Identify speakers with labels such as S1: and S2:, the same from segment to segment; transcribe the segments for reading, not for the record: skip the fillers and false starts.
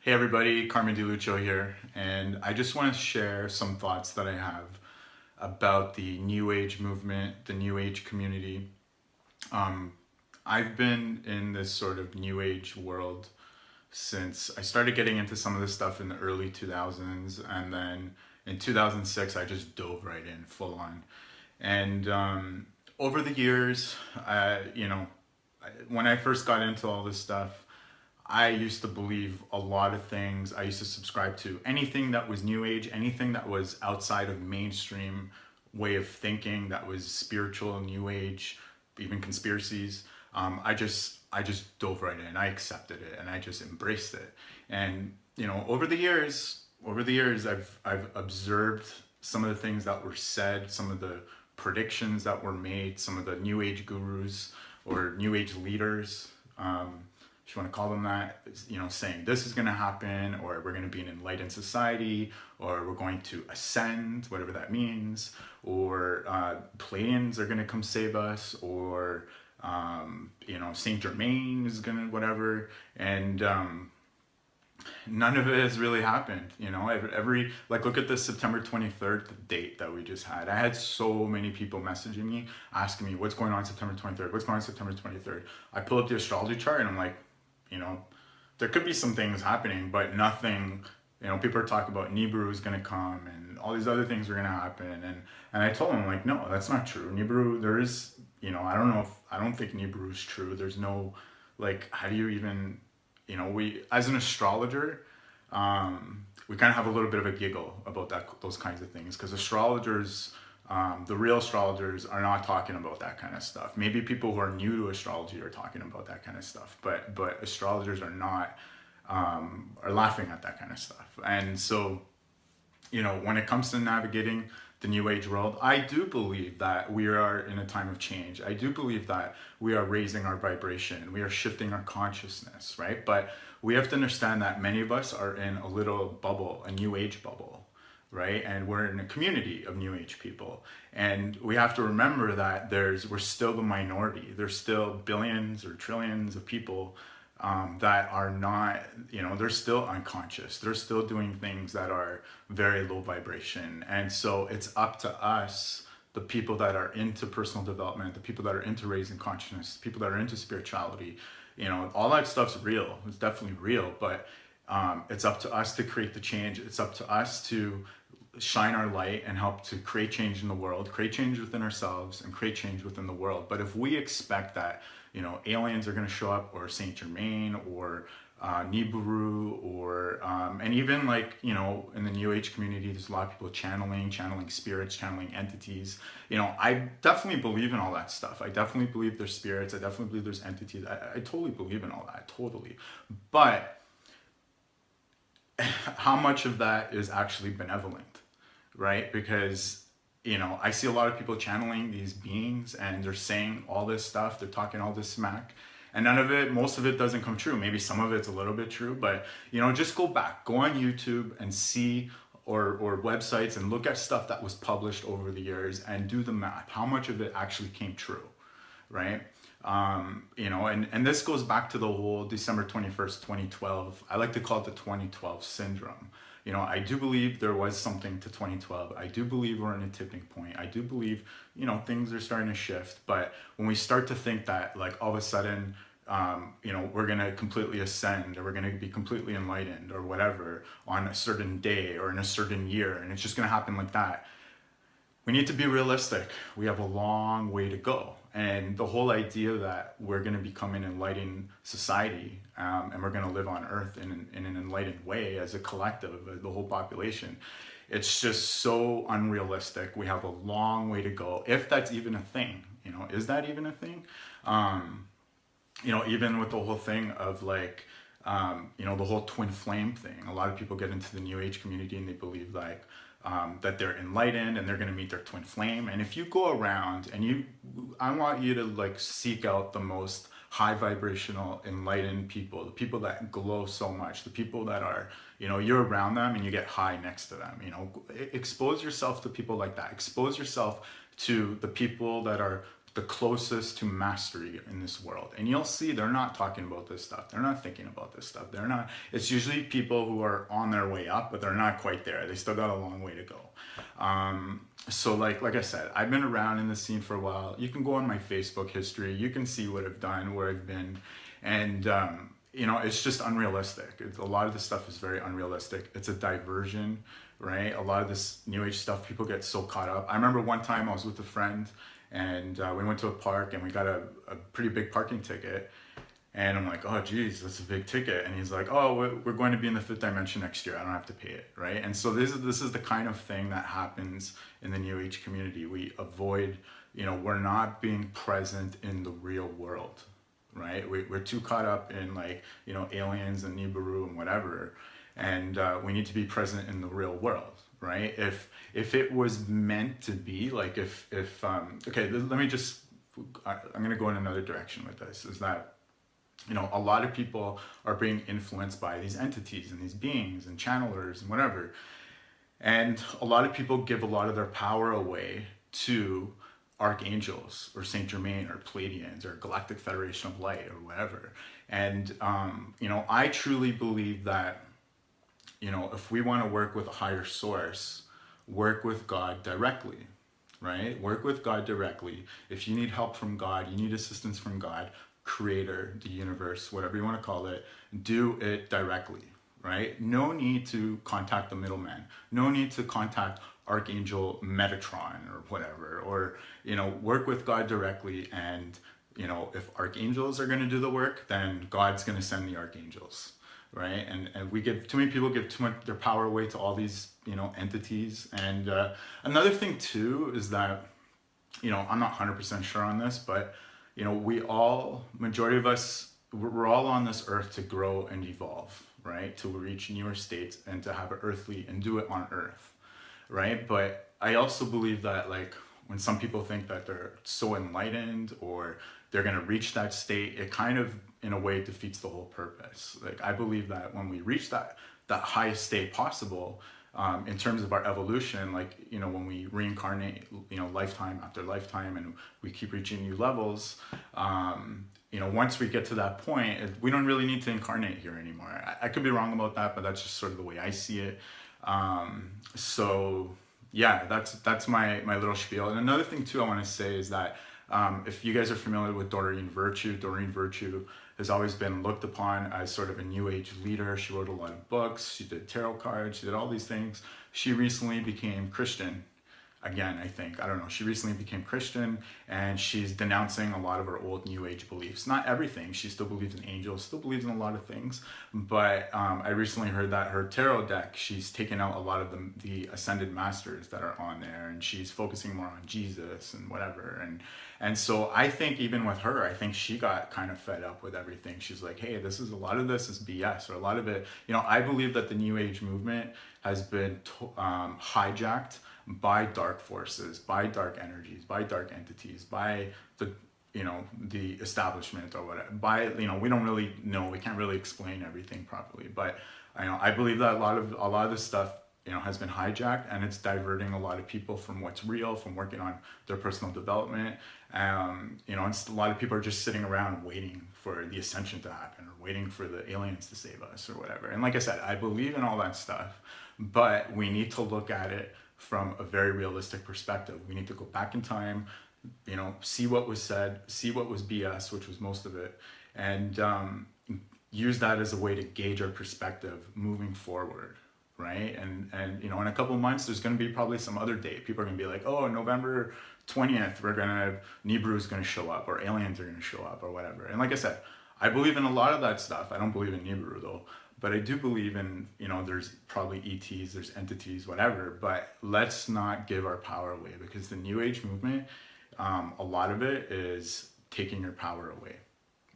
S1: Hey everybody, Carmen DiLuccio here, and I just want to share some thoughts that I have about the New Age movement, the New Age community. Um, I've been in this sort of New Age world since I started getting into some of this stuff in the early 2000s, and then in 2006 I just dove right in full on. And over the years, when I first got into all this stuff, I used to believe a lot of things. I used to subscribe to anything that was new age, anything that was outside of mainstream way of thinking, that was spiritual, new age, even conspiracies. I just dove right in. I accepted it and I just embraced it. And over the years, I've observed some of the things that were said, some of the predictions that were made, some of the new age gurus or new age leaders. If you want to call them that, saying this is going to happen, or we're going to be an enlightened society, or we're going to ascend, whatever that means, or Pleiadians are going to come save us, or Saint Germain is going to whatever, and none of it has really happened. Every like look at this September 23rd date that we just had. I had so many people messaging me asking me what's going on September 23rd, what's going on September 23rd. I pull up the astrology chart and I'm like, you know, there could be some things happening, but nothing. People are talking about Nibiru is going to come and all these other things are going to happen, and I told them like, no, that's not true. Nibiru, there is, I don't think Nibiru is true. There's no, like, how do you even, we as an astrologer, we kind of have a little bit of a giggle about those kinds of things, because astrologers, the real astrologers are not talking about that kind of stuff. Maybe people who are new to astrology are talking about that kind of stuff, but astrologers are not, are laughing at that kind of stuff. And so, when it comes to navigating the new age world, I do believe that we are in a time of change. I do believe that we are raising our vibration, we are shifting our consciousness, right? But we have to understand that many of us are in a little bubble, a new age bubble, right? And we're in a community of new age people, and we have to remember that we're still the minority. There's still billions or trillions of people that are not, they're still unconscious. They're still doing things that are very low vibration. And so it's up to us, the people that are into personal development, the people that are into raising consciousness, the people that are into spirituality, all that stuff's real. It's definitely real, but it's up to us to create the change. It's up to us to shine our light and help to create change in the world, create change within ourselves, and create change within the world. But if we expect that, aliens are going to show up, or Saint Germain, or Nibiru, or and even like, in the New Age community, there's a lot of people channeling spirits, channeling entities. I definitely believe in all that stuff. I definitely believe there's spirits. I definitely believe there's entities. I totally believe in all that, totally. But how much of that is actually benevolent, right? Because I see a lot of people channeling these beings, and they're saying all this stuff, they're talking all this smack, and most of it doesn't come true. Maybe some of it's a little bit true, but just go back, go on YouTube and see, or websites, and look at stuff that was published over the years and do the math. How much of it actually came true, right? And this goes back to the whole December 21st, 2012. I like to call it the 2012 syndrome. I do believe there was something to 2012. I do believe we're in a tipping point. I do believe, things are starting to shift. But when we start to think that, like, all of a sudden, we're going to completely ascend, or we're going to be completely enlightened, or whatever, on a certain day or in a certain year, and it's just going to happen like that, we need to be realistic. We have a long way to go. And the whole idea that we're going to become an enlightened society, and we're going to live on Earth in an enlightened way as a collective, the whole population, it's just so unrealistic. We have a long way to go, if that's even a thing. Is that even a thing? Even with the whole thing of like, the whole twin flame thing. A lot of people get into the New Age community and they believe like, that they're enlightened and they're going to meet their twin flame. And if you go around and I want you to like seek out the most high vibrational enlightened people, the people that glow so much, the people that are, you're around them and you get high next to them. Expose yourself to people like that. Expose yourself to the people that are the the closest to mastery in this world. And you'll see they're not talking about this stuff. They're not thinking about this stuff. They're not, it's usually people who are on their way up, but they're not quite there. They still got a long way to go. So like I said, I've been around in the scene for a while. You can go on my Facebook history. You can see what I've done, where I've been. And, you know, it's just unrealistic. A lot of this stuff is very unrealistic. It's a diversion, right? A lot of this new age stuff, people get so caught up. I remember one time I was with a friend, and we went to a park, and we got a pretty big parking ticket. And I'm like, oh, geez, that's a big ticket. And he's like, oh, we're going to be in the fifth dimension next year. I don't have to pay it, right? And so this is the kind of thing that happens in the New Age community. We avoid, you know, we're not being present in the real world, right? We're too caught up in, like, you know, aliens and Nibiru and whatever. And we need to be present in the real world, right? If it was meant to be, like, okay, let me just, I'm going to go in another direction with this, is that, you know, a lot of people are being influenced by these entities and these beings and channelers and whatever. And a lot of people give a lot of their power away to archangels or Saint Germain or Pleiadians or Galactic Federation of Light or whatever. And, you know, I truly believe that, you know, if we want to work with a higher source, work with God directly, right? Work with God directly. If you need help from God, you need assistance from God, Creator, the universe, whatever you want to call it, do it directly, right? No need to contact the middleman. No need to contact Archangel Metatron or whatever, or, you know, work with God directly. And, you know, if archangels are going to do the work, then God's going to send the archangels, right? And we give, too many people give too much their power away to all these, you know, entities. And another thing too is that, you know, I'm not 100% sure on this, but, you know, majority of us, we're all on this earth to grow and evolve, right? To reach newer states and to have an earthly and do it on earth, right? But I also believe that, like, when some people think that they're so enlightened or they're going to reach that state, it kind of, in a way, defeats the whole purpose. Like, I believe that when we reach that highest state possible, in terms of our evolution, like, you know, when we reincarnate, you know, lifetime after lifetime, and we keep reaching new levels, you know, once we get to that point, we don't really need to incarnate here anymore. I could be wrong about that, but that's just sort of the way I see it. So yeah, that's my little spiel. And another thing too I want to say is that, if you guys are familiar with Doreen Virtue has always been looked upon as sort of a new age leader. She wrote a lot of books. She did tarot cards. She did all these things. She recently became Christian. Again, I think, I don't know. She recently became Christian, and she's denouncing a lot of her old new age beliefs. Not everything. She still believes in angels, still believes in a lot of things. But I recently heard that her tarot deck, she's taken out a lot of the ascended masters that are on there, and she's focusing more on Jesus and whatever. And so I think even with her, I think she got kind of fed up with everything. She's like, hey, a lot of this is BS, or a lot of it, you know, I believe that the new age movement has been hijacked by dark forces, by dark energies, by dark entities, by the, you know, the establishment or whatever. By, you know, we don't really know, we can't really explain everything properly, but you know, I believe that a lot of this stuff, you know, has been hijacked, and it's diverting a lot of people from what's real, from working on their personal development. You know, a lot of people are just sitting around waiting for the ascension to happen, or waiting for the aliens to save us or whatever. And like I said, I believe in all that stuff, but we need to look at it from a very realistic perspective. We need to go back in time, you know, see what was said, see what was BS, which was most of it, and use that as a way to gauge our perspective moving forward, right? And you know, in a couple of months, there's going to be probably some other date. People are going to be like, oh, November 20th, Nibiru is going to show up, or aliens are going to show up, or whatever. And like I said, I believe in a lot of that stuff. I don't believe in Nibiru though. But I do believe in, you know, there's probably ETs, there's entities, whatever, but let's not give our power away, because the New Age movement, a lot of it is taking your power away,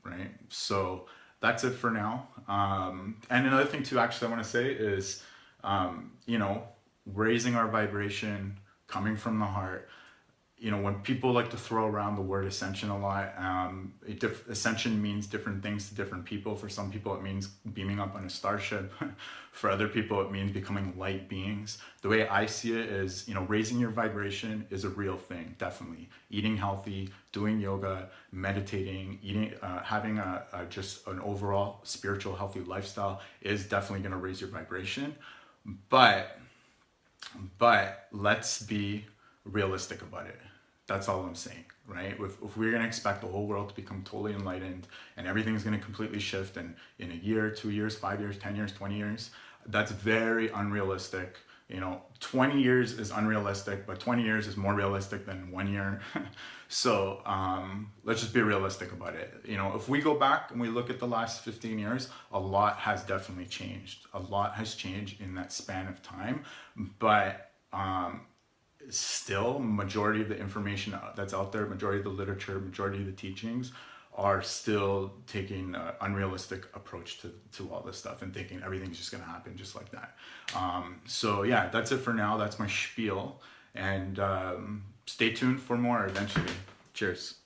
S1: right? So that's it for now. And another thing too, actually, I want to say is, you know, raising our vibration, coming from the heart. when people like to throw around the word ascension a lot, ascension means different things to different people. For some people, it means beaming up on a starship. For other people, it means becoming light beings. The way I see it is, raising your vibration is a real thing, definitely. Eating healthy, doing yoga, meditating, having just an overall spiritual healthy lifestyle is definitely going to raise your vibration. But let's be realistic about it. That's all I'm saying, right? If we're going to expect the whole world to become totally enlightened and everything's going to completely shift in a year, 2 years, 5 years, 10 years, 20 years, that's very unrealistic. 20 years is unrealistic, but 20 years is more realistic than 1 year. So let's just be realistic about it. If we go back and we look at the last 15 years, a lot has definitely changed. A lot has changed in that span of time, but still, majority of the information that's out there, majority of the literature, majority of the teachings are still taking an unrealistic approach to all this stuff and thinking everything's just going to happen just like that. So yeah, that's it for now. That's my spiel, and stay tuned for more eventually. Cheers.